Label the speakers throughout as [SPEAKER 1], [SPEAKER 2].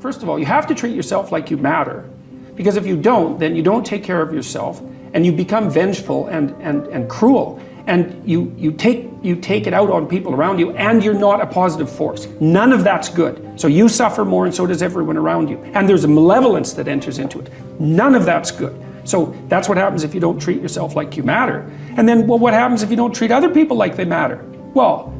[SPEAKER 1] First of all, you have to treat yourself like you matter. Because if you don't, then you don't take care of yourself, and you become vengeful and cruel. And you take it out on people around you, and you're not a positive force. None of that's good. So you suffer more, and so does everyone around you. And there's a malevolence that enters into it. None of that's good. So that's what happens if you don't treat yourself like you matter. And then, well, what happens if you don't treat other people like they matter? Well,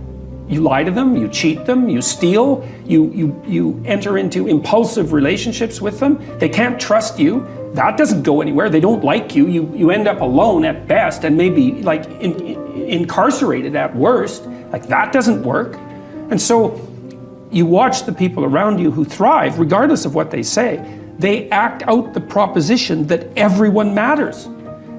[SPEAKER 1] you lie to them, you cheat them, you steal, you enter into impulsive relationships with them. They can't trust you. That doesn't go anywhere. They don't like you. You end up alone at best, and maybe like incarcerated at worst. Like, that doesn't work. And so you watch the people around you who thrive, regardless of what they say. They act out the proposition that everyone matters.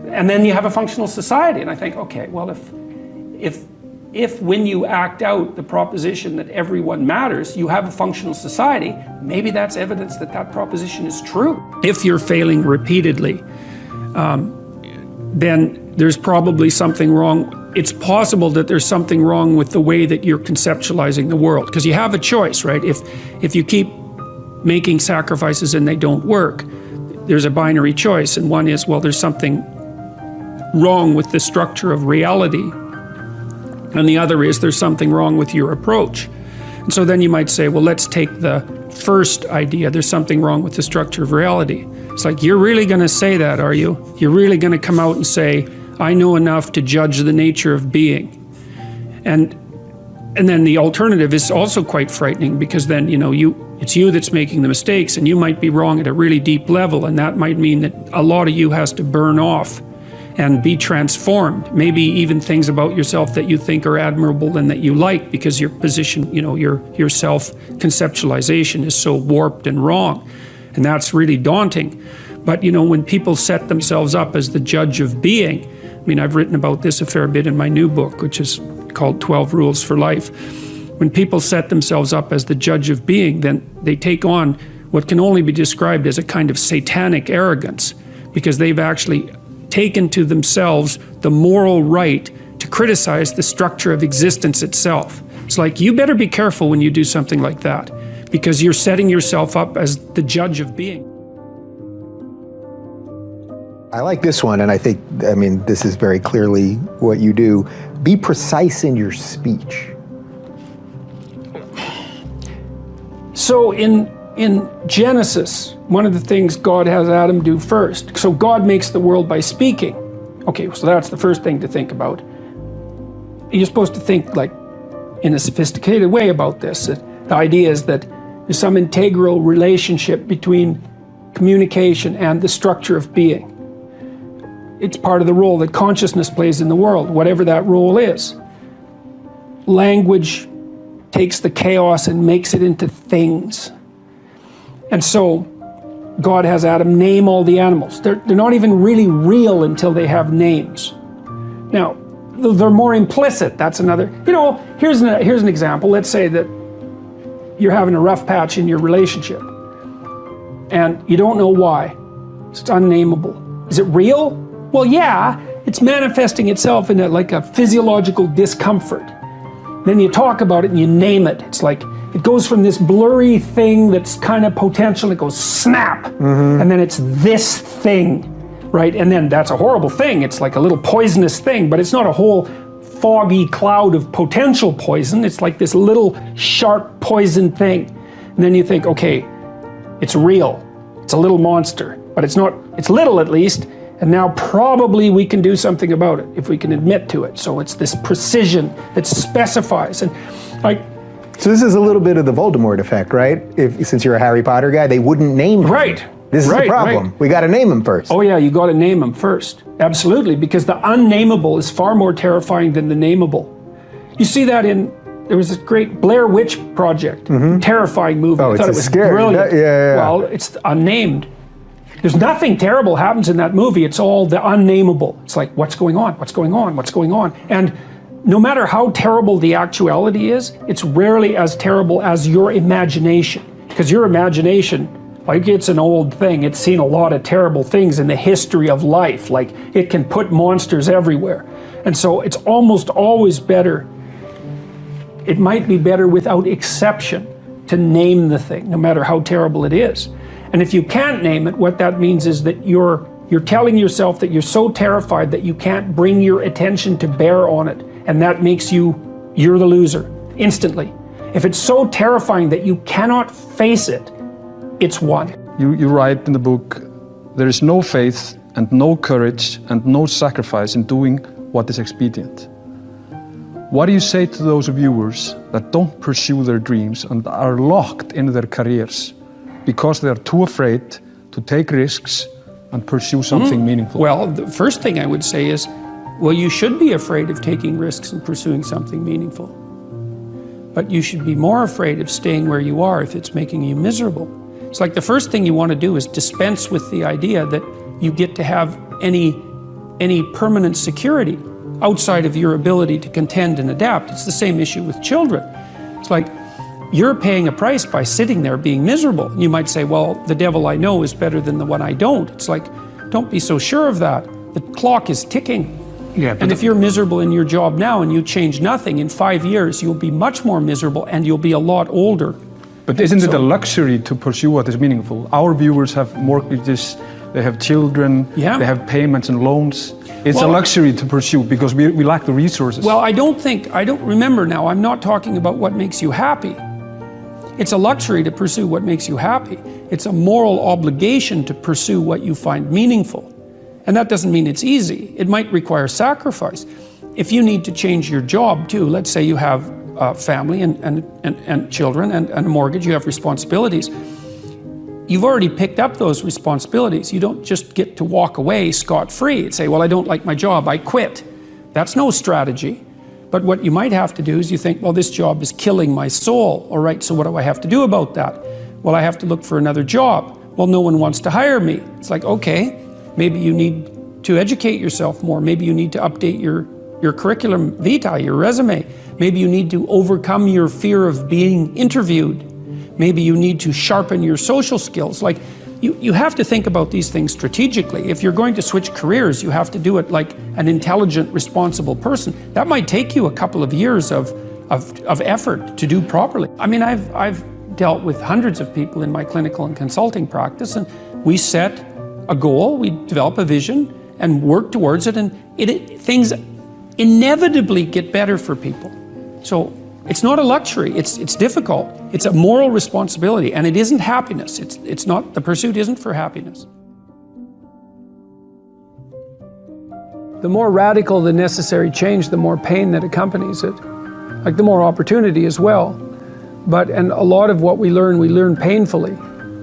[SPEAKER 1] And then you have a functional society. And I think, okay, well, if when you act out the proposition that everyone matters, you have a functional society, maybe that's evidence that that proposition is true. If you're failing repeatedly, then there's probably something wrong. It's possible that there's something wrong with the way that you're conceptualizing the world, because you have a choice, right? If you keep making sacrifices and they don't work, there's a binary choice, and one is, well, there's something wrong with the structure of reality. And the other is, there's something wrong with your approach. And so then you might say, well, let's take the first idea, there's something wrong with the structure of reality. It's like, you're really going to say that, are you? You're really going to come out and say, I know enough to judge the nature of being. And then the alternative is also quite frightening, because then, you know, it's you that's making the mistakes, and you might be wrong at a really deep level, and that might mean that a lot of you has to burn off and be transformed. Maybe even things about yourself that you think are admirable and that you like, because your position, you know, your self-conceptualization is so warped and wrong. And that's really daunting. But, you know, when people set themselves up as the judge of being, I mean, I've written about this a fair bit in my new book, which is called 12 Rules for Life. When people set themselves up as the judge of being, then they take on what can only be described as a kind of satanic arrogance, because they've actually taken to themselves the moral right to criticize the structure of existence itself. It's like, you better be careful when you do something like that, because you're setting yourself up as the judge of being.
[SPEAKER 2] I like this one, and I mean, this is very clearly what you do. Be precise in your speech.
[SPEAKER 1] So in Genesis, one of the things God has Adam do first, so God makes the world by speaking. Okay, so that's the first thing to think about. You're supposed to think like in a sophisticated way about this. The idea is that there's some integral relationship between communication and the structure of being. It's part of the role that consciousness plays in the world, whatever that role is. Language takes the chaos and makes it into things. And so God has Adam name all the animals. They're not even really real until they have names. Now, they're more implicit. That's another, you know, here's an example. Let's say that you're having a rough patch in your relationship, and you don't know why. It's unnameable. Is it real? Well, yeah, it's manifesting itself in like a physiological discomfort. Then you talk about it and you name it. It's like, it goes from this blurry thing that's kind of potential, it goes snap, and then it's this thing, right? And then that's a horrible thing. It's like a little poisonous thing, but it's not a whole foggy cloud of potential poison. It's like this little sharp poison thing. And then you think, okay, it's real. It's a little monster, but it's not, it's little at least. And now probably we can do something about it if we can admit to it. So it's this precision that specifies. And like,
[SPEAKER 2] so this is a little bit of the Voldemort effect, right? Since you're a Harry Potter guy, they wouldn't name him.
[SPEAKER 1] Right.
[SPEAKER 2] This is the problem. Right. We got to name him first.
[SPEAKER 1] Oh yeah, you got to name him first. Absolutely, because the unnameable is far more terrifying than the nameable. You see that there was this great Blair Witch Project, terrifying movie.
[SPEAKER 2] Oh,
[SPEAKER 1] I thought it was
[SPEAKER 2] scary.
[SPEAKER 1] Brilliant.
[SPEAKER 2] Yeah.
[SPEAKER 1] Well, it's unnamed. There's nothing terrible happens in that movie. It's all the unnameable. It's like, what's going on? What's going on? What's going on? And no matter how terrible the actuality is, it's rarely as terrible as your imagination. Because your imagination, like, it's an old thing. It's seen a lot of terrible things in the history of life. Like, it can put monsters everywhere. And so it's almost always better it might be better without exception to name the thing, no matter how terrible it is. And if you can't name it, what that means is that you're telling yourself that you're so terrified that you can't bring your attention to bear on it, and that makes you're the loser, instantly. If it's so terrifying that you cannot face it, it's won.
[SPEAKER 3] You write in the book, there is no faith and no courage and no sacrifice in doing what is expedient. What do you say to those viewers that don't pursue their dreams and are locked in their careers because they are too afraid to take risks and pursue something meaningful?
[SPEAKER 1] Well, the first thing I would say is, well, you should be afraid of taking risks and pursuing something meaningful. But you should be more afraid of staying where you are if it's making you miserable. It's like the first thing you want to do is dispense with the idea that you get to have any permanent security outside of your ability to contend and adapt. It's the same issue with children. It's like you're paying a price by sitting there being miserable. You might say, well, the devil I know is better than the one I don't. It's like, don't be so sure of that. The clock is ticking.
[SPEAKER 3] Yeah,
[SPEAKER 1] and if you're miserable in your job now and you change nothing, in 5 years you'll be much more miserable and you'll be a lot older.
[SPEAKER 3] But isn't it a luxury to pursue what is meaningful? Our viewers have mortgages, they have children,
[SPEAKER 1] Yeah.
[SPEAKER 3] they have payments and loans. It's a luxury to pursue because we lack the resources.
[SPEAKER 1] Well, I don't remember now, I'm not talking about what makes you happy. It's a luxury to pursue what makes you happy. It's a moral obligation to pursue what you find meaningful. And that doesn't mean it's easy. It might require sacrifice. If you need to change your job too, let's say you have a family and children and a mortgage, you have responsibilities. You've already picked up those responsibilities. You don't just get to walk away scot-free and say, well, I don't like my job, I quit. That's no strategy. But what you might have to do is you think, well, this job is killing my soul. All right, so what do I have to do about that? Well, I have to look for another job. Well, no one wants to hire me. It's like, okay, maybe you need to educate yourself more. Maybe you need to update your curriculum vitae, your resume. Maybe you need to overcome your fear of being interviewed. Maybe you need to sharpen your social skills. Like, you have to think about these things strategically. If you're going to switch careers, you have to do it like an intelligent, responsible person. That might take you a couple of years of effort to do properly. I mean, I've dealt with hundreds of people in my clinical and consulting practice, and we set a goal, we develop a vision and work towards it, and things inevitably get better for people. So it's not a luxury, it's difficult. It's a moral responsibility, and it isn't happiness. It's not, the pursuit isn't for happiness. The more radical the necessary change, the more pain that accompanies it. Like the more opportunity as well. And a lot of what we learn painfully.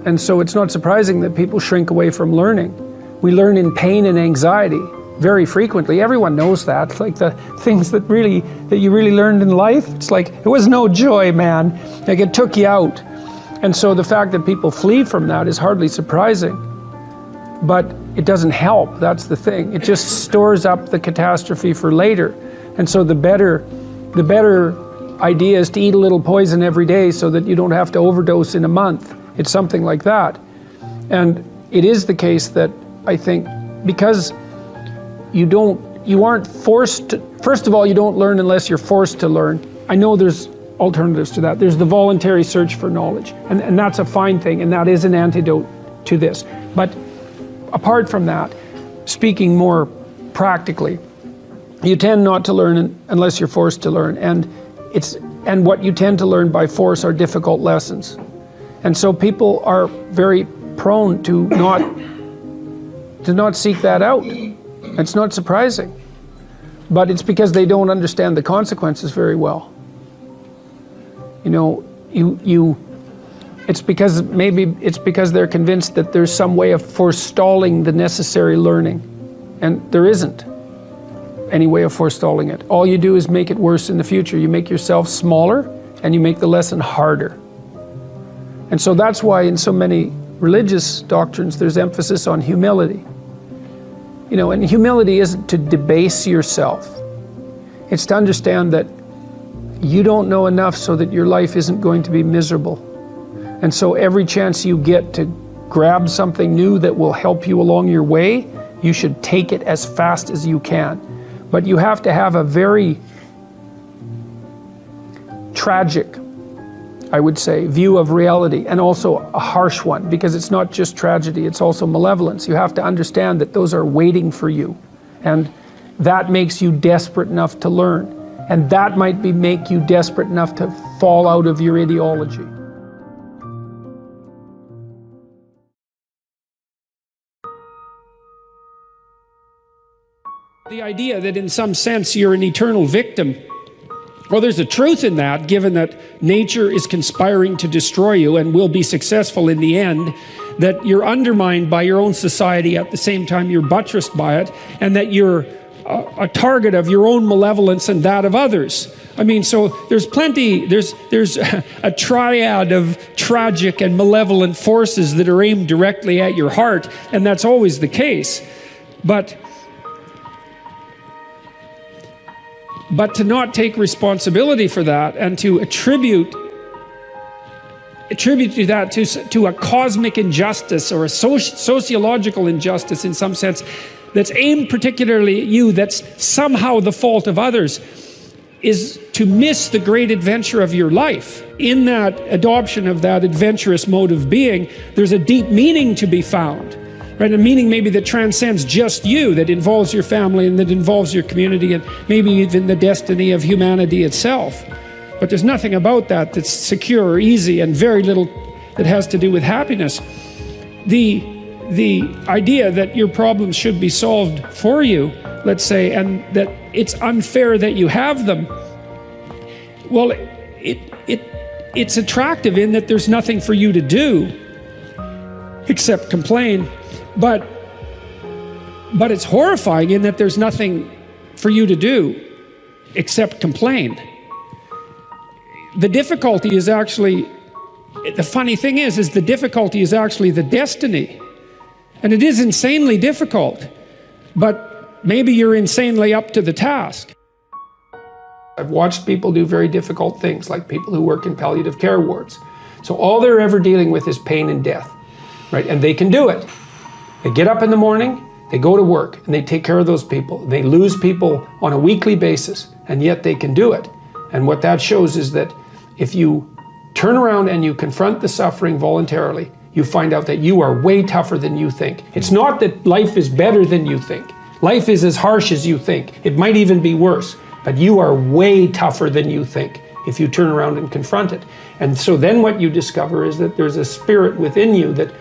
[SPEAKER 1] And so it's not surprising that people shrink away from learning. We learn in pain and anxiety very frequently. Everyone knows that. It's like the things that you really learned in life. It's like, it was no joy, man. Like, it took you out. And so the fact that people flee from that is hardly surprising. But it doesn't help, that's the thing. It just stores up the catastrophe for later. And so the better idea is to eat a little poison every day so that you don't have to overdose in a month. It's something like that. And it is the case that I think because you aren't forced to, first of all, you don't learn unless you're forced to learn. I know there's alternatives to that. There's the voluntary search for knowledge, and that's a fine thing, and that is an antidote to this. But apart from that, speaking more practically, you tend not to learn unless you're forced to learn, and what you tend to learn by force are difficult lessons. And so people are very prone to not seek that out. It's not surprising, but it's because they don't understand the consequences very well. You know, it's because they're convinced that there's some way of forestalling the necessary learning, and there isn't any way of forestalling it. All you do is make it worse in the future. You make yourself smaller, and you make the lesson harder. And so that's why in so many religious doctrines there's emphasis on humility. You know, and humility isn't to debase yourself. It's to understand that you don't know enough so that your life isn't going to be miserable. And so every chance you get to grab something new that will help you along your way, you should take it as fast as you can. But you have to have a very tragic, I would say, view of reality, and also a harsh one, because it's not just tragedy, it's also malevolence. You have to understand that those are waiting for you, and that makes you desperate enough to learn, and that might make you desperate enough to fall out of your ideology. The idea that in some sense you're an eternal victim, well, there's a truth in that, given that nature is conspiring to destroy you and will be successful in the end, that you're undermined by your own society at the same time you're buttressed by it, and that you're a target of your own malevolence and that of others. I mean, so there's a triad of tragic and malevolent forces that are aimed directly at your heart, and that's always the case. But to not take responsibility for that and to attribute to that to a cosmic injustice or a sociological injustice in some sense that's aimed particularly at you, that's somehow the fault of others, is to miss the great adventure of your life. In that adoption of that adventurous mode of being, there's a deep meaning to be found. Right, a meaning maybe that transcends just you, that involves your family and that involves your community and maybe even the destiny of humanity itself. But there's nothing about that that's secure or easy, and very little that has to do with happiness. The idea that your problems should be solved for you, let's say, and that it's unfair that you have them, well, it's attractive in that there's nothing for you to do except complain. But it's horrifying in that there's nothing for you to do except complain. The difficulty is actually, the funny thing is the difficulty is actually the destiny. And it is insanely difficult, but maybe you're insanely up to the task. I've watched people do very difficult things, like people who work in palliative care wards. So all they're ever dealing with is pain and death, right? And they can do it. They get up in the morning, they go to work, and they take care of those people. They lose people on a weekly basis, and yet they can do it. And what that shows is that if you turn around and you confront the suffering voluntarily, you find out that you are way tougher than you think. It's not that life is better than you think. Life is as harsh as you think. It might even be worse, but you are way tougher than you think if you turn around and confront it. And so then what you discover is that there's a spirit within you that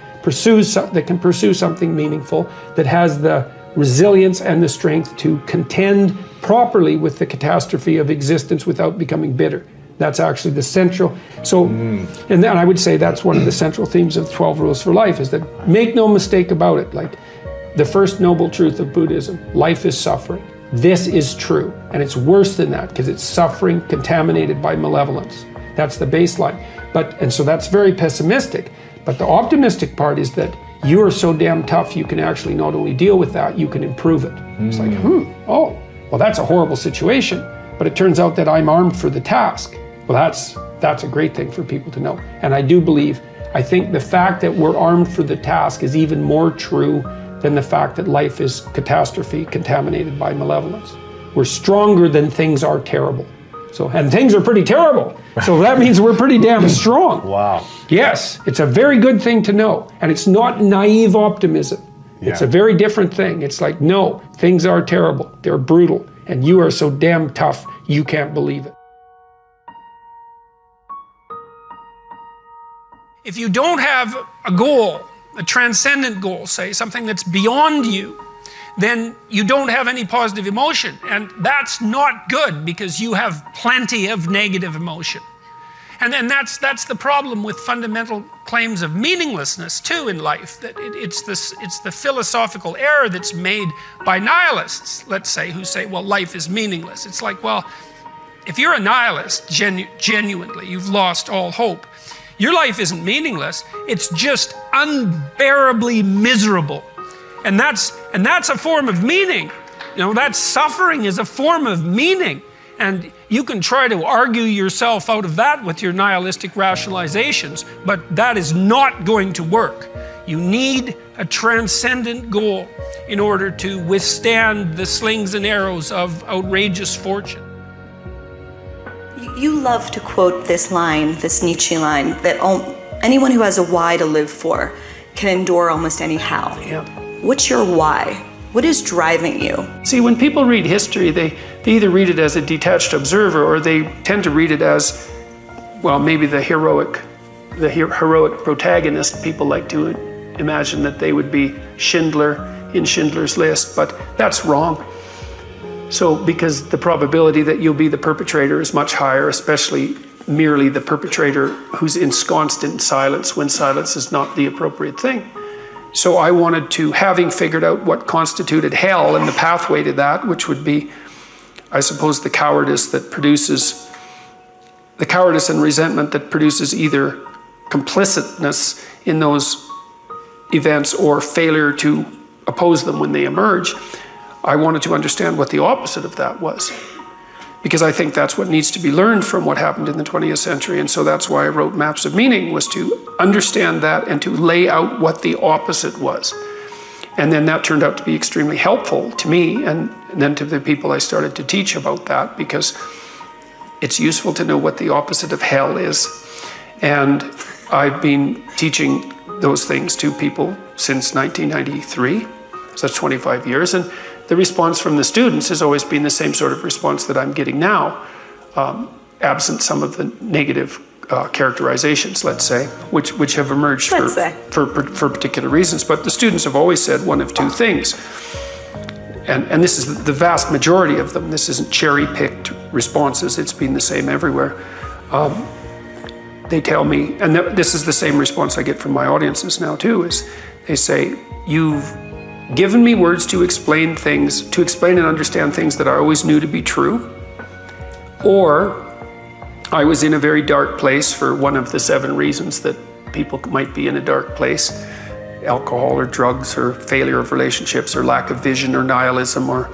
[SPEAKER 1] can pursue something meaningful, that has the resilience and the strength to contend properly with the catastrophe of existence without becoming bitter. That's actually the central. So, and then I would say that's one of the central themes of 12 Rules for Life, is that make no mistake about it. Like the first noble truth of Buddhism, life is suffering. This is true, and it's worse than that because it's suffering contaminated by malevolence. That's the baseline. And so that's very pessimistic. But the optimistic part is that you are so damn tough, you can actually not only deal with that, you can improve it. It's like, oh, well, that's a horrible situation, but it turns out that I'm armed for the task. Well, that's a great thing for people to know. And I think the fact that we're armed for the task is even more true than the fact that life is catastrophe contaminated by malevolence. We're stronger than things are terrible. And things are pretty terrible. So that means we're pretty damn strong.
[SPEAKER 4] Wow.
[SPEAKER 1] Yes, it's a very good thing to know. And it's not naive optimism. Yeah. It's a very different thing. It's like, no, things are terrible. They're brutal. And you are so damn tough, you can't believe it. If you don't have a goal, a transcendent goal, say, something that's beyond you, then you don't have any positive emotion. And that's not good, because you have plenty of negative emotion. And then that's the problem with fundamental claims of meaninglessness too in life, that it's the philosophical error that's made by nihilists, let's say, who say, well, life is meaningless. It's like, well, if you're a nihilist, genuinely, you've lost all hope. Your life isn't meaningless, it's just unbearably miserable. And that's a form of meaning. That suffering is a form of meaning. And you can try to argue yourself out of that with your nihilistic rationalizations, but that is not going to work. You need a transcendent goal in order to withstand the slings and arrows of outrageous fortune.
[SPEAKER 4] You love to quote this line, this Nietzsche line, that anyone who has a why to live for can endure almost any how.
[SPEAKER 1] Yeah.
[SPEAKER 4] What's your why? What is driving you?
[SPEAKER 1] See, when people read history, they either read it as a detached observer, or they tend to read it as, well, maybe the heroic protagonist. People like to imagine that they would be Schindler in Schindler's List, but that's wrong. So, because the probability that you'll be the perpetrator is much higher, especially merely the perpetrator who's ensconced in silence when silence is not the appropriate thing. So I wanted to, having figured out what constituted hell and the pathway to that, which would be, I suppose, the cowardice and resentment that produces either complicitness in those events or failure to oppose them when they emerge, I wanted to understand what the opposite of that was. Because I think that's what needs to be learned from what happened in the 20th century. And so that's why I wrote Maps of Meaning, was to understand that and to lay out what the opposite was. And then that turned out to be extremely helpful to me and then to the people I started to teach about that, because it's useful to know what the opposite of hell is. And I've been teaching those things to people since 1993, so that's 25 years. And the response from the students has always been the same sort of response that I'm getting now, absent some of the negative characterizations, let's say, which have emerged for particular reasons. But the students have always said one of two things, and this is the vast majority of them. This isn't cherry-picked responses. It's been the same everywhere. They tell me, and this is the same response I get from my audiences now too, is they say, you've given me words to explain things, to explain and understand things that I always knew to be true, or I was in a very dark place for one of the 7 reasons that people might be in a dark place: alcohol or drugs or failure of relationships or lack of vision or nihilism or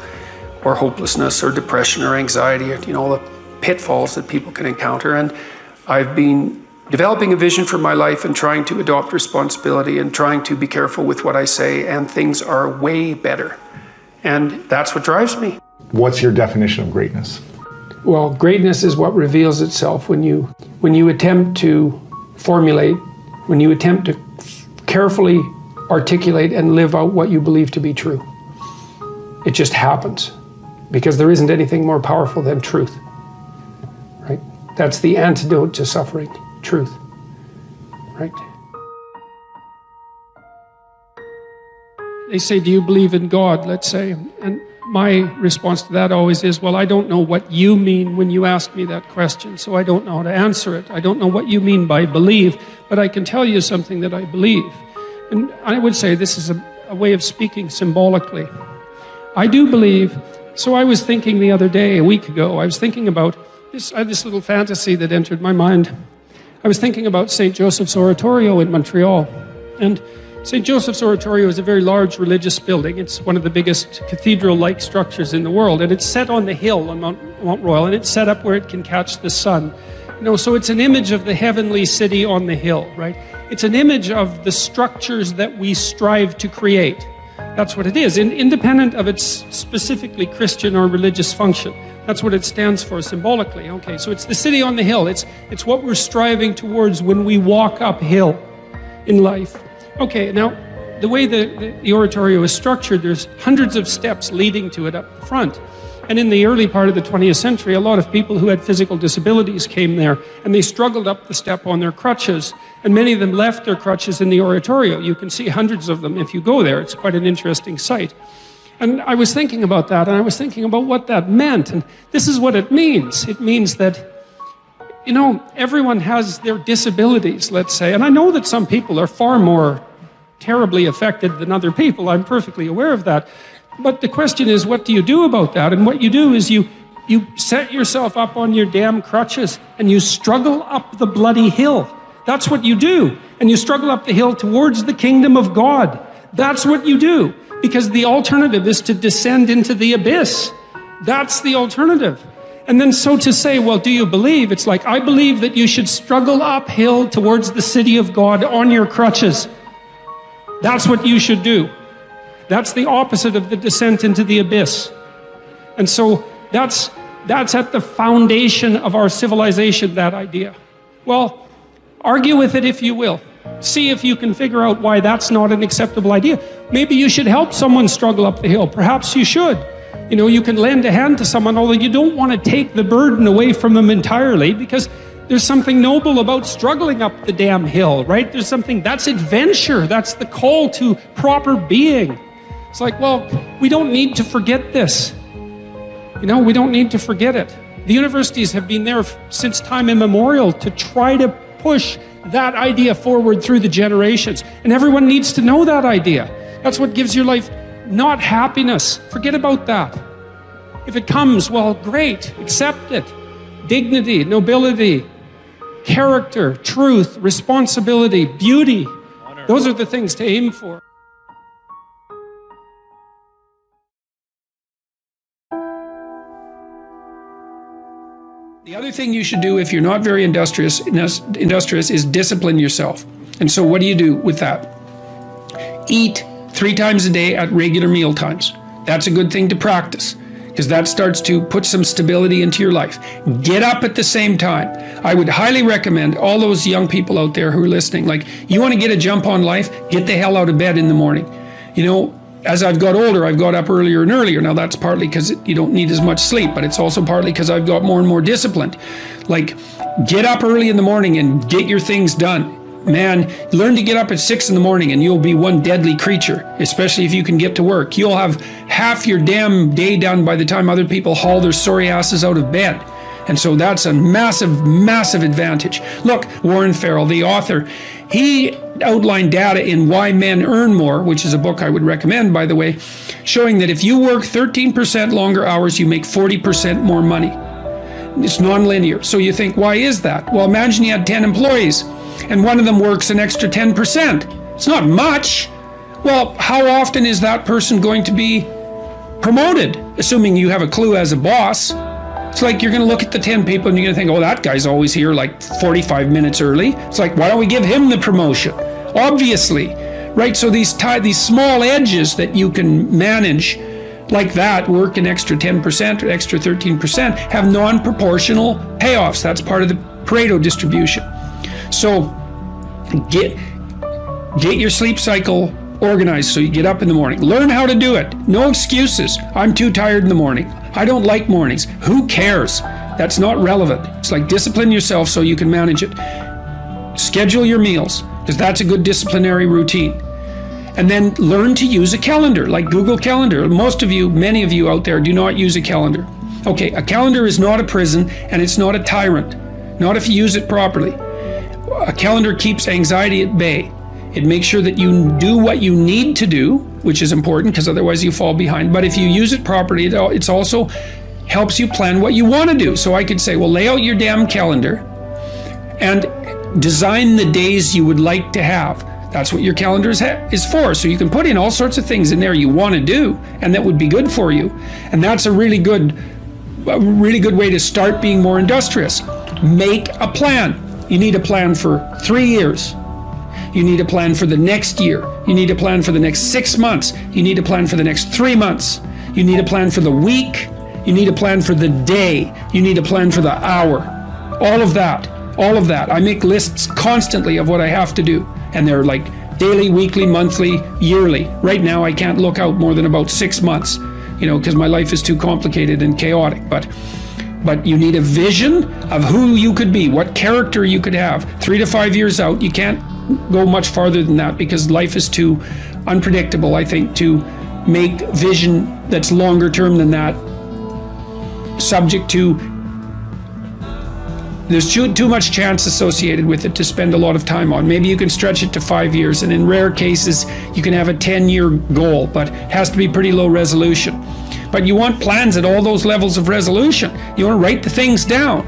[SPEAKER 1] hopelessness or depression or anxiety, or, all the pitfalls that people can encounter. And I've been developing a vision for my life and trying to adopt responsibility and trying to be careful with what I say, and things are way better. And that's what drives me.
[SPEAKER 5] What's your definition of greatness?
[SPEAKER 1] Well, greatness is what reveals itself when you attempt to formulate, when you attempt to carefully articulate and live out what you believe to be true. It just happens, because there isn't anything more powerful than truth, right? That's the antidote to suffering. Truth, right? They say, do you believe in God, let's say? And my response to that always is, well, I don't know what you mean when you ask me that question, so I don't know how to answer it. I don't know what you mean by believe, but I can tell you something that I believe. And I would say this is a way of speaking symbolically. I do believe, so I was thinking the other day, a week ago, I was thinking about this, I had this little fantasy that entered my mind. I was thinking about St. Joseph's Oratorio in Montreal. And St. Joseph's Oratorio is a very large religious building. It's one of the biggest cathedral-like structures in the world. And it's set on the hill on Mount Royal, and it's set up where it can catch the sun. So it's an image of the heavenly city on the hill, right? It's an image of the structures that we strive to create. That's what it is, independent of its specifically Christian or religious function. That's what it stands for symbolically. Okay, so it's the city on the hill. It's what we're striving towards when we walk uphill in life. Okay, now, the way the oratorio is structured, there's hundreds of steps leading to it up front. And in the early part of the 20th century, a lot of people who had physical disabilities came there, and they struggled up the step on their crutches, and many of them left their crutches in the oratorio. You can see hundreds of them if you go there. It's quite an interesting sight. And I was thinking about that, and I was thinking about what that meant, and this is what it means. It means that, everyone has their disabilities, let's say, and I know that some people are far more terribly affected than other people. I'm perfectly aware of that. But the question is, what do you do about that? And what you do is you set yourself up on your damn crutches and you struggle up the bloody hill. That's what you do. And you struggle up the hill towards the kingdom of God. That's what you do. Because the alternative is to descend into the abyss. That's the alternative. And then so to say, well, do you believe? It's like, I believe that you should struggle uphill towards the city of God on your crutches. That's what you should do. That's the opposite of the descent into the abyss. And so that's That's at the foundation of our civilization, that idea. Well, argue with it if you will. See if you can figure out why that's not an acceptable idea. Maybe you should help someone struggle up the hill. Perhaps you should. You know, you can lend a hand to someone, although you don't want to take the burden away from them entirely, because there's something noble about struggling up the damn hill, right? There's something, that's adventure. That's the call to proper being. It's like, well, we don't need to forget this. You know, we don't need to forget it. The universities have been there since time immemorial to try to push that idea forward through the generations. And everyone needs to know that idea. That's what gives your life not happiness. Forget about that. If it comes, well, great, accept it. Dignity, nobility, character, truth, responsibility, beauty. Those are the things to aim for. The other thing you should do if you're not very industrious is discipline yourself. And so what do you do with that? Eat 3 times a day at regular meal times. That's a good thing to practice, because that starts to put some stability into your life. Get up at the same time. I would highly recommend all those young people out there who are listening, like, you want to get a jump on life, get the hell out of bed in the morning. You know, as I've got older, I've got up earlier and earlier. Now that's partly because you don't need as much sleep, but it's also partly because I've got more and more disciplined. Like, get up early in the morning and get your things done. Man, learn to get up at 6 in the morning and you'll be one deadly creature, especially if you can get to work. You'll have half your damn day done by the time other people haul their sorry asses out of bed. And so that's a massive, massive advantage. Look, Warren Farrell, the author, he outlined data in Why Men Earn More, which is a book I would recommend, by the way, showing that if you work 13% longer hours, you make 40% more money. It's nonlinear. So you think, why is that? Well, imagine you had 10 employees and one of them works an extra 10%. It's not much. Well, how often is that person going to be promoted, assuming you have a clue as a boss? It's like you're going to look at the 10 people and you're going to think, oh, that guy's always here like 45 minutes early. It's like, why don't we give him the promotion? Obviously, right? So these small edges that you can manage like that, work an extra 10% or extra 13%, have non-proportional payoffs. That's part of the Pareto distribution. So get your sleep cycle organized so you get up in the morning. Learn how to do it. No excuses. I'm too tired in the morning. I don't like mornings. Who cares? That's not relevant. It's like, discipline yourself so you can manage it. Schedule your meals, because that's a good disciplinary routine. And then learn to use a calendar, like Google Calendar. Most of you, many of you out there, do not use a calendar. Okay, a calendar is not a prison, and it's not a tyrant. Not if you use it properly. A calendar keeps anxiety at bay. It makes sure that you do what you need to do, which is important, because otherwise you fall behind. But if you use it properly, it also helps you plan what you want to do. So I could say, well, lay out your damn calendar and design the days you would like to have. That's what your calendar is for. So you can put in all sorts of things in there you want to do, and that would be good for you. And that's a really good way to start being more industrious. Make a plan. You need a plan for 3 years. You need a plan for the next year. You need a plan for the next 6 months. You need a plan for the next 3 months. You need a plan for the week. You need a plan for the day. You need a plan for the hour. All of that. I make lists constantly of what I have to do. And they're like daily, weekly, monthly, yearly. Right now, I can't look out more than about 6 months, because my life is too complicated and chaotic. But you need a vision of who you could be, what character you could have. 3 to 5 years out, you can't go much farther than that, because life is too unpredictable, I think, to make vision that's longer term than that subject to, there's too much chance associated with it to spend a lot of time on. Maybe you can stretch it to 5 years, and in rare cases, you can have a 10-year goal, but it has to be pretty low resolution. But you want plans at all those levels of resolution. You want to write the things down.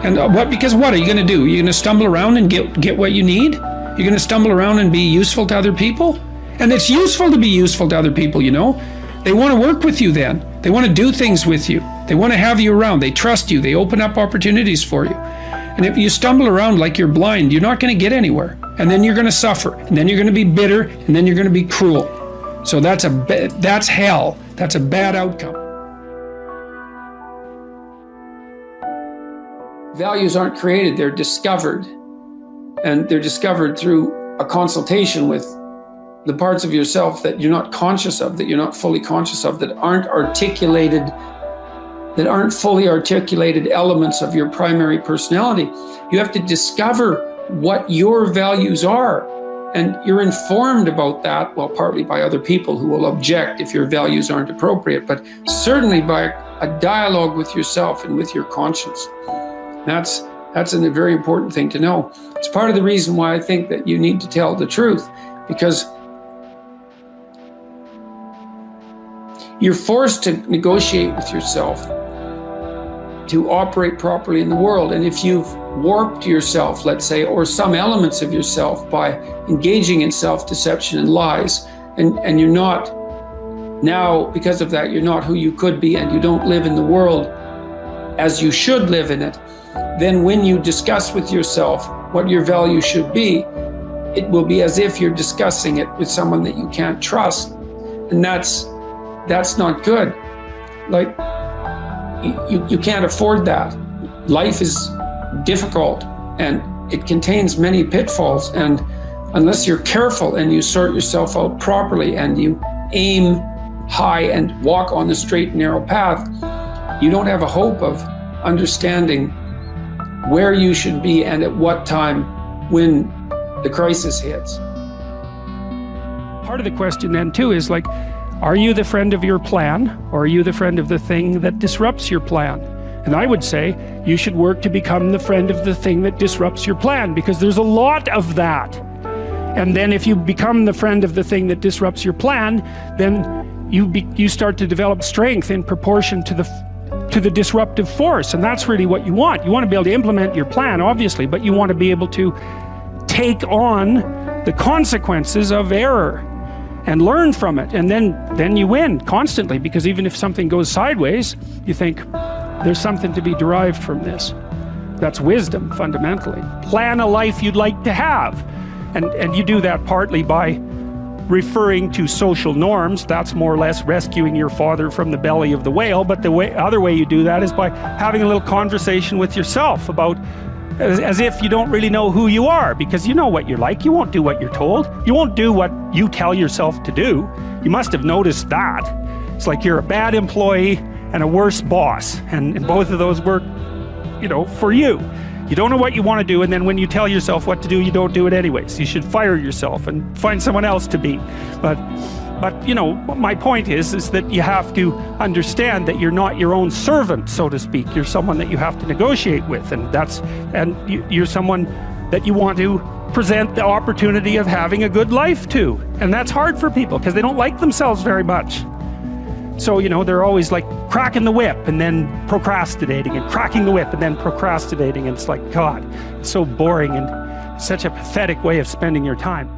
[SPEAKER 1] And because what are you going to do? You're going to stumble around and get what you need? You're going to stumble around and be useful to other people? And it's useful to be useful to other people, They want to work with you then. They want to do things with you. They want to have you around. They trust you. They open up opportunities for you. And if you stumble around like you're blind, you're not going to get anywhere. And then you're going to suffer. And then you're going to be bitter. And then you're going to be cruel. So that's hell. That's a bad outcome. Values aren't created, they're discovered. And they're discovered through a consultation with the parts of yourself that you're not conscious of, that you're not fully conscious of, that aren't articulated, that aren't fully articulated elements of your primary personality. You have to discover what your values are. And you're informed about that, well, partly by other people who will object if your values aren't appropriate, but certainly by a dialogue with yourself and with your conscience. That's a very important thing to know. It's part of the reason why I think that you need to tell the truth, because you're forced to negotiate with yourself to operate properly in the world. And if you've warped yourself, let's say, or some elements of yourself by engaging in self-deception and lies, and you're not, now because of that, you're not who you could be, and you don't live in the world as you should live in it, then when you discuss with yourself what your value should be, it will be as if you're discussing it with someone that you can't trust. And that's not good. Like, you can't afford that. Life is difficult and it contains many pitfalls, and unless you're careful and you sort yourself out properly and you aim high and walk on the straight and narrow path, you don't have a hope of understanding where you should be and at what time when the crisis hits. Part of the question then too is like, are you the friend of your plan, or are you the friend of the thing that disrupts your plan? And I would say you should work to become the friend of the thing that disrupts your plan, because there's a lot of that. And then if you become the friend of the thing that disrupts your plan, then you start to develop strength in proportion to the disruptive force. And that's really what you want. You want to be able to implement your plan, obviously, but you want to be able to take on the consequences of error and learn from it. And then you win constantly, because even if something goes sideways, you think there's something to be derived from this. That's wisdom, fundamentally. Plan a life you'd like to have. And you do that partly by referring to social norms. That's more or less rescuing your father from the belly of the whale. But the other way you do that is by having a little conversation with yourself about, as if you don't really know who you are, because you know what you're like. You won't do what you're told. You won't do what you tell yourself to do. You must have noticed that. It's like you're a bad employee and a worse boss, and both of those work, for you. You don't know what you want to do, and then when you tell yourself what to do, you don't do it anyways. You should fire yourself and find someone else to be. But my point is that you have to understand that you're not your own servant, so to speak. You're someone that you have to negotiate with, and you're someone that you want to present the opportunity of having a good life to. And that's hard for people because they don't like themselves very much. So, they're always like cracking the whip and then procrastinating, and cracking the whip and then procrastinating. And it's like, God, it's so boring and such a pathetic way of spending your time.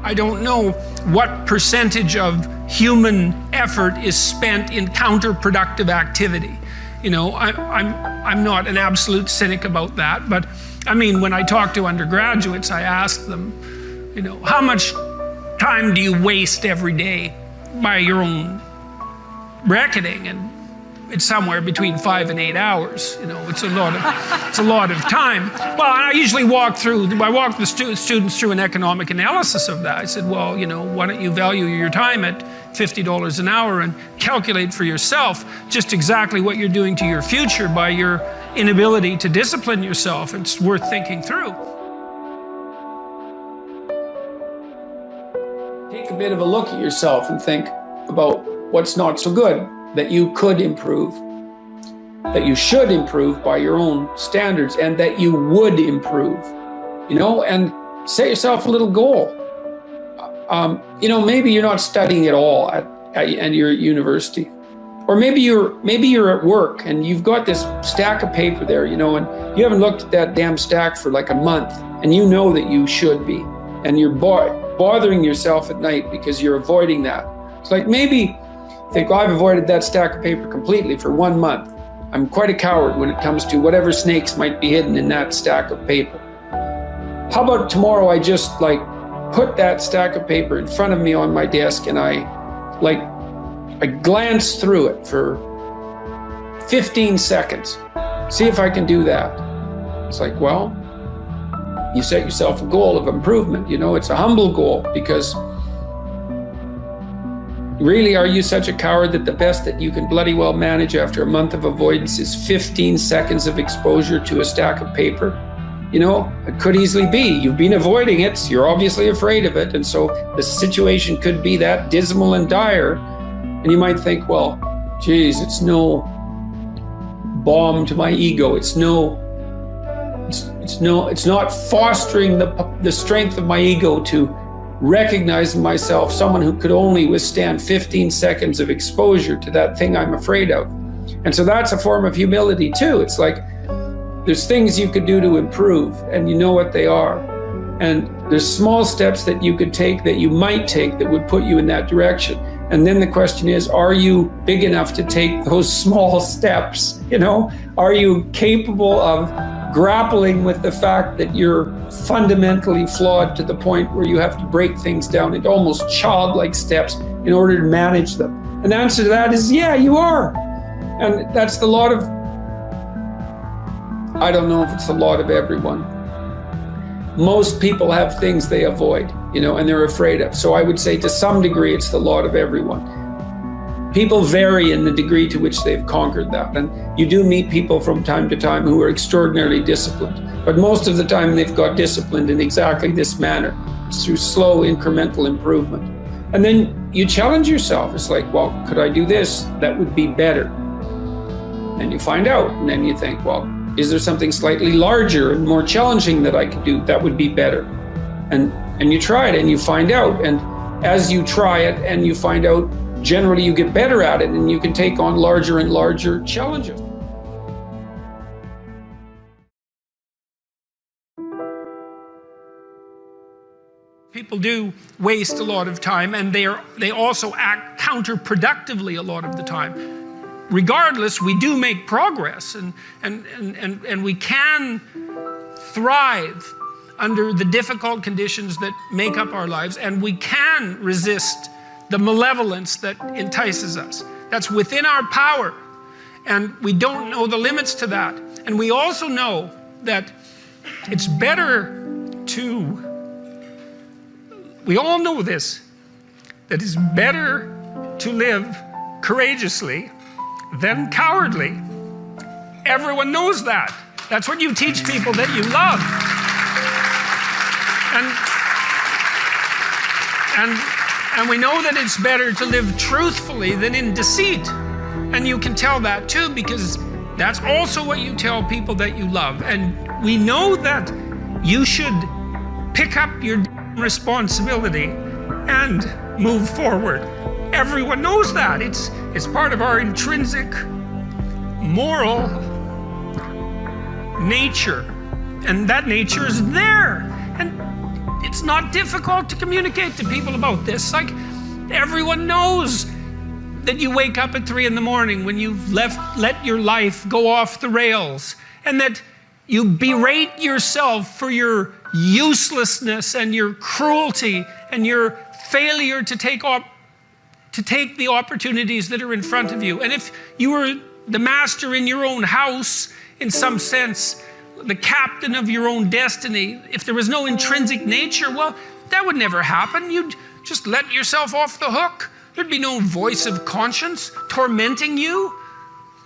[SPEAKER 1] I don't know what percentage of human effort is spent in counterproductive activity. I'm not an absolute cynic about that, but I mean, when I talk to undergraduates, I ask them, how much time do you waste every day by your own reckoning? And it's somewhere between 5 and 8 hours. It's a lot of time. Well, I usually walk the students through an economic analysis of that. I said, well, why don't you value your time at $50 an hour and calculate for yourself just exactly what you're doing to your future by your inability to discipline yourself. It's worth thinking through. Take a bit of a look at yourself and think about what's not so good that you could improve, that you should improve by your own standards, and that you would improve, and set yourself a little goal. Maybe you're not studying at all at your university, or maybe you're at work and you've got this stack of paper there, and you haven't looked at that damn stack for like a month, and you know that you should be, and you're bothering yourself at night because you're avoiding that. It's like, maybe think, well, I've avoided that stack of paper completely for 1 month. I'm quite a coward when it comes to whatever snakes might be hidden in that stack of paper. How about tomorrow I just put that stack of paper in front of me on my desk, and I glance through it for 15 seconds, see if I can do that. It's like, well, you set yourself a goal of improvement. You know, it's a humble goal, because really, are you such a coward that the best that you can bloody well manage after a month of avoidance is 15 seconds of exposure to a stack of paper? You know, it could easily be. You've been avoiding it, so you're obviously afraid of it, and so the situation could be that dismal and dire. And you might think, well, geez, it's no balm to my ego. It's not fostering the strength of my ego to recognize in myself someone who could only withstand 15 seconds of exposure to that thing I'm afraid of. And so that's a form of humility too. It's like, there's things you could do to improve, and you know what they are. And there's small steps that you could take, that you might take, that would put you in that direction. And then the question is, are you big enough to take those small steps? You know, are you capable of grappling with the fact that you're fundamentally flawed to the point where you have to break things down into almost childlike steps in order to manage them? And the answer to that is, yeah, you are. And that's the lot of, I don't know if it's the lot of everyone. Most people have things they avoid, you know, and they're afraid of. So I would say to some degree, it's the lot of everyone. People vary in the degree to which they've conquered that. And you do meet people from time to time who are extraordinarily disciplined. But most of the time they've got disciplined in exactly this manner. It's through slow incremental improvement. And then you challenge yourself. It's like, well, could I do this? That would be better. And you find out, and then you think, well, is there something slightly larger and more challenging that I could do? That would be better. And you try it and you find out. And as you try it and you find out, generally you get better at it, and you can take on larger and larger challenges. People do waste a lot of time, and they also act counterproductively a lot of the time. Regardless, we do make progress, and we can thrive under the difficult conditions that make up our lives, and we can resist the malevolence that entices us. That's within our power, and we don't know the limits to that. And we also know that it's better to, we all know this, that it's better to live courageously than cowardly. Everyone knows that. That's what you teach people that you love. And we know that it's better to live truthfully than in deceit. And you can tell that too, because that's also what you tell people that you love. And we know that you should pick up your responsibility and move forward. Everyone knows that. It's part of our intrinsic moral nature. And that nature is there. And it's not difficult to communicate to people about this. Like, everyone knows that you wake up at 3 a.m. when you've let your life go off the rails, and that you berate yourself for your uselessness and your cruelty and your failure to take the opportunities that are in front of you. And if you were the master in your own house, in some sense, the captain of your own destiny, if there was no intrinsic nature, well, that would never happen. You'd just let yourself off the hook. There'd be no voice of conscience tormenting you.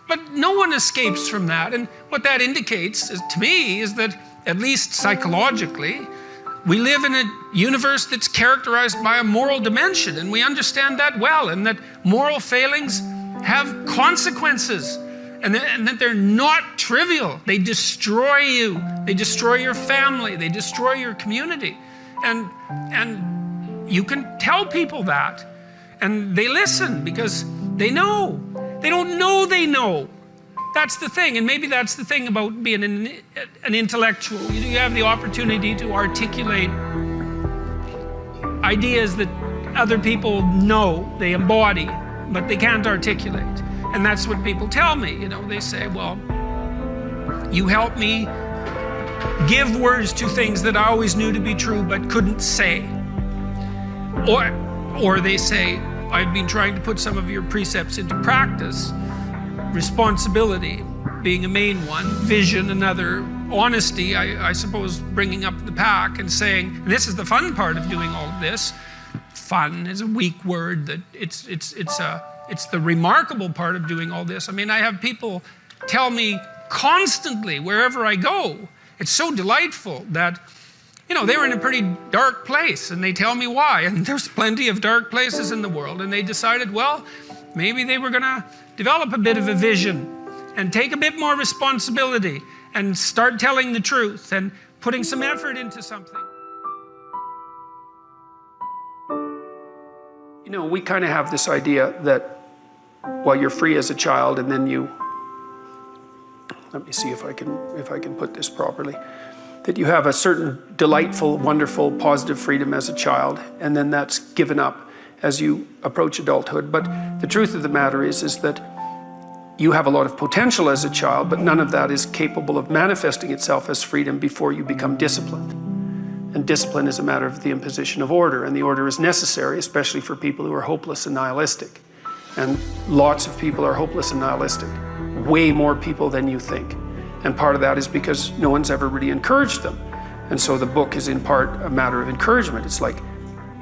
[SPEAKER 1] But no one escapes from that. And what that indicates to me is that, at least psychologically, we live in a universe that's characterized by a moral dimension, and we understand that well, and that moral failings have consequences, and that they're not trivial. They destroy you. They destroy your family. They destroy your community. And you can tell people that, and they listen because they know. They don't know they know. That's the thing, and maybe that's the thing about being an intellectual. You have the opportunity to articulate ideas that other people know, they embody, but they can't articulate. And that's what people tell me. You know, they say, well, you help me give words to things that I always knew to be true but couldn't say. Or they say, I've been trying to put some of your precepts into practice. Responsibility, being a main one, vision another, honesty, I suppose bringing up the pack and saying, and this is the fun part of doing all of this. Fun is a weak word. That it's the remarkable part of doing all this. I mean, I have people tell me constantly wherever I go, it's so delightful that, you know, they were in a pretty dark place and they tell me why. And there's plenty of dark places in the world, and they decided, well, maybe they were going to develop a bit of a vision and take a bit more responsibility and start telling the truth and putting some effort into something. You know, we kind of have this idea that, well, you're free as a child, and then you, let me see if I can put this properly, that you have a certain delightful, wonderful, positive freedom as a child, and then that's given up as you approach adulthood. But the truth of the matter is that you have a lot of potential as a child, but none of that is capable of manifesting itself as freedom before you become disciplined. And discipline is a matter of the imposition of order, and the order is necessary, especially for people who are hopeless and nihilistic. And lots of people are hopeless and nihilistic, way more people than you think. And part of that is because no one's ever really encouraged them. And so the book is in part a matter of encouragement. It's like,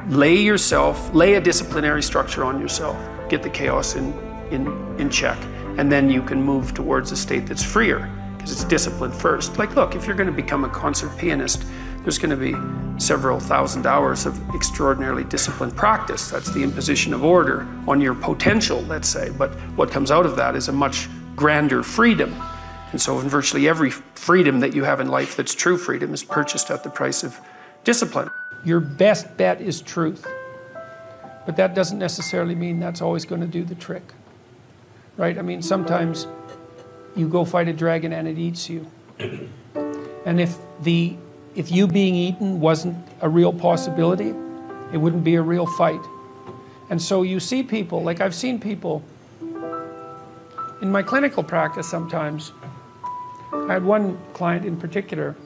[SPEAKER 1] lay a disciplinary structure on yourself, get the chaos in check, and then you can move towards a state that's freer, because it's discipline first. Like, look, if you're going to become a concert pianist, there's going to be several thousand hours of extraordinarily disciplined practice. That's the imposition of order on your potential, let's say. But what comes out of that is a much grander freedom. And so in virtually every freedom that you have in life that's true freedom is purchased at the price of discipline. Your best bet is truth. But that doesn't necessarily mean that's always going to do the trick. Right? I mean, sometimes you go fight a dragon and it eats you. And if you being eaten wasn't a real possibility, it wouldn't be a real fight. And so you see people, like I've seen people in my clinical practice sometimes. I had one client in particular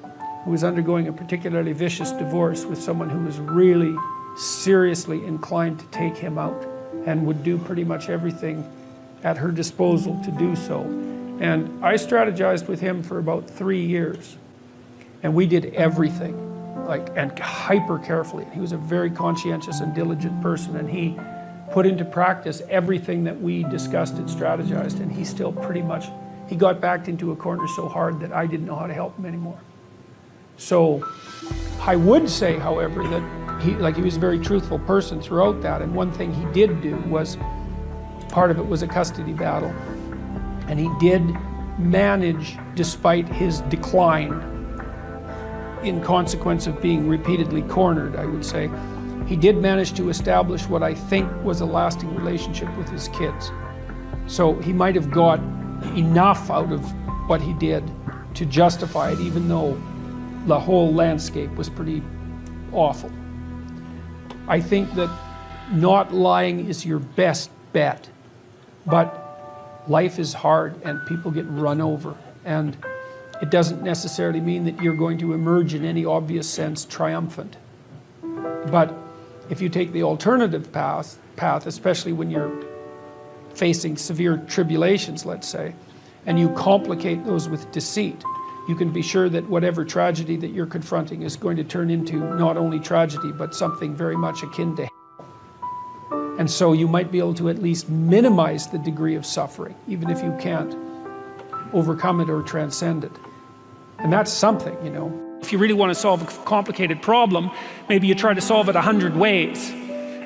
[SPEAKER 1] who was undergoing a particularly vicious divorce with someone who was really seriously inclined to take him out and would do pretty much everything at her disposal to do so. And I strategized with him for about 3 years. And we did everything, and hyper carefully. He was a very conscientious and diligent person, and he put into practice everything that we discussed and strategized, and he still he got backed into a corner so hard that I didn't know how to help him anymore. So I would say, however, that he was a very truthful person throughout that, and one thing he did do was, part of it was a custody battle, and he did manage, despite his decline, in consequence of being repeatedly cornered, I would say, he did manage to establish what I think was a lasting relationship with his kids. So he might have got enough out of what he did to justify it, even though the whole landscape was pretty awful. I think that not lying is your best bet, but life is hard and people get run over, and it doesn't necessarily mean that you're going to emerge in any obvious sense triumphant. But if you take the alternative path, especially when you're facing severe tribulations, let's say, and you complicate those with deceit, you can be sure that whatever tragedy that you're confronting is going to turn into not only tragedy, but something very much akin to hell. And so you might be able to at least minimize the degree of suffering, even if you can't overcome it or transcend it. And that's something, you know. If you really want to solve a complicated problem, maybe you try to solve it 100 ways,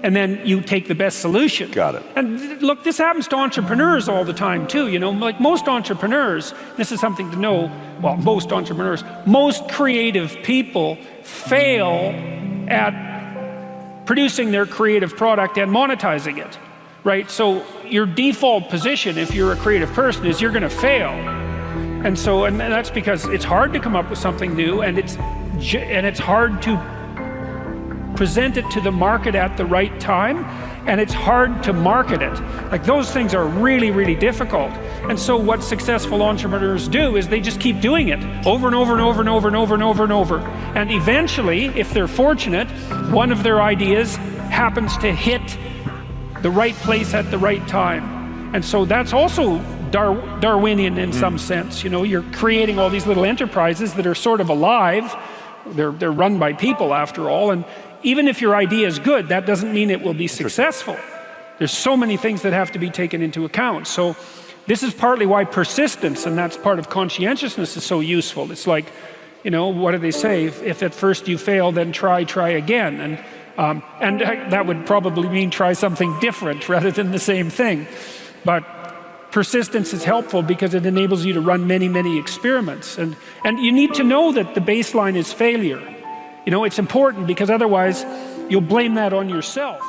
[SPEAKER 1] and then you take the best solution.
[SPEAKER 6] Got it.
[SPEAKER 1] And look, this happens to entrepreneurs all the time too, you know. Like most entrepreneurs, this is something to know, well, most entrepreneurs, most creative people fail at producing their creative product and monetizing it, right? So your default position, if you're a creative person, is you're going to fail. And so, and that's because it's hard to come up with something new, and it's hard to present it to the market at the right time, and it's hard to market it. Like, those things are really, really difficult. And so what successful entrepreneurs do is they just keep doing it over and over and over and over and over and over and over. And eventually, if they're fortunate, one of their ideas happens to hit the right place at the right time. And so that's also Darwinian in some sense. You know, you're creating all these little enterprises that are sort of alive. They're run by people after all, and even if your idea is good, that doesn't mean it will be successful. There's so many things that have to be taken into account. So this is partly why persistence, and that's part of conscientiousness, is so useful. It's like, you know, what do they say? If at first you fail, then try again. And that would probably mean try something different rather than the same thing. But persistence is helpful because it enables you to run many experiments. And you need to know that the baseline is failure. You know, it's important because otherwise you'll blame that on yourself.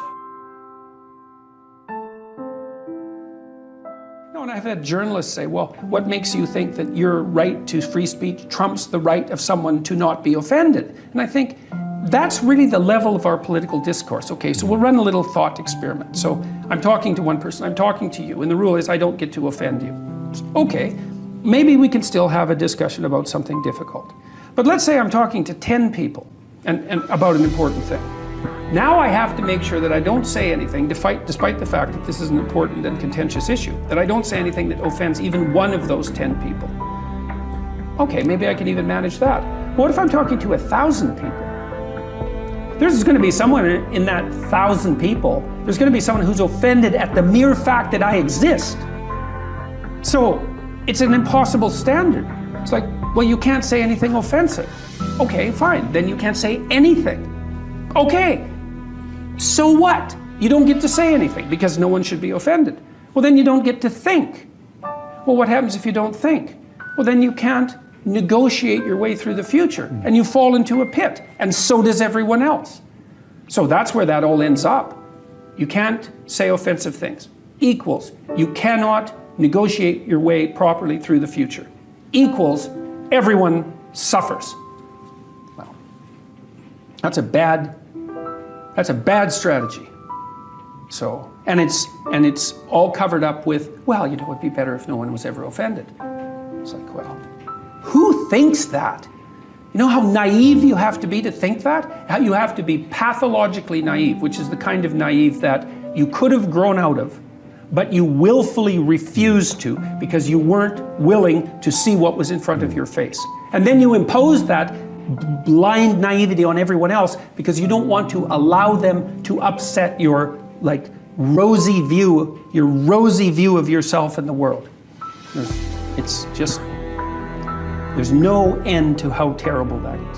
[SPEAKER 1] And I've had journalists say, well, what makes you think that your right to free speech trumps the right of someone to not be offended? And I think that's really the level of our political discourse. Okay, so we'll run a little thought experiment. So I'm talking to one person, I'm talking to you, and the rule is I don't get to offend you. Okay, maybe we can still have a discussion about something difficult. But let's say I'm talking to 10 people and about an important thing. Now I have to make sure that I don't say anything, despite the fact that this is an important and contentious issue, that I don't say anything that offends even one of those 10 people. Okay, maybe I can even manage that. What if I'm talking to 1,000 people? There's going to be someone in that 1,000 people, there's going to be someone who's offended at the mere fact that I exist. So it's an impossible standard. It's like, well, you can't say anything offensive. Okay, fine, then you can't say anything. Okay, so what? You don't get to say anything because no one should be offended. Well, then you don't get to think. Well, what happens if you don't think? Well, then you can't negotiate your way through the future and you fall into a pit, and so does everyone else. So that's where that all ends up. You can't say offensive things. Equals, you cannot negotiate your way properly through the future. Equals, everyone suffers. Well, that's a bad strategy. So, and it's all covered up with, well, you know, it'd be better if no one was ever offended. It's like, well, who thinks that? You know how naive you have to be to think that? How you have to be pathologically naive, which is the kind of naive that you could have grown out of, but you willfully refused to because you weren't willing to see what was in front of your face. And then you impose that blind naivety on everyone else because you don't want to allow them to upset your rosy view of yourself and the world. It's just, there's no end to how terrible that is.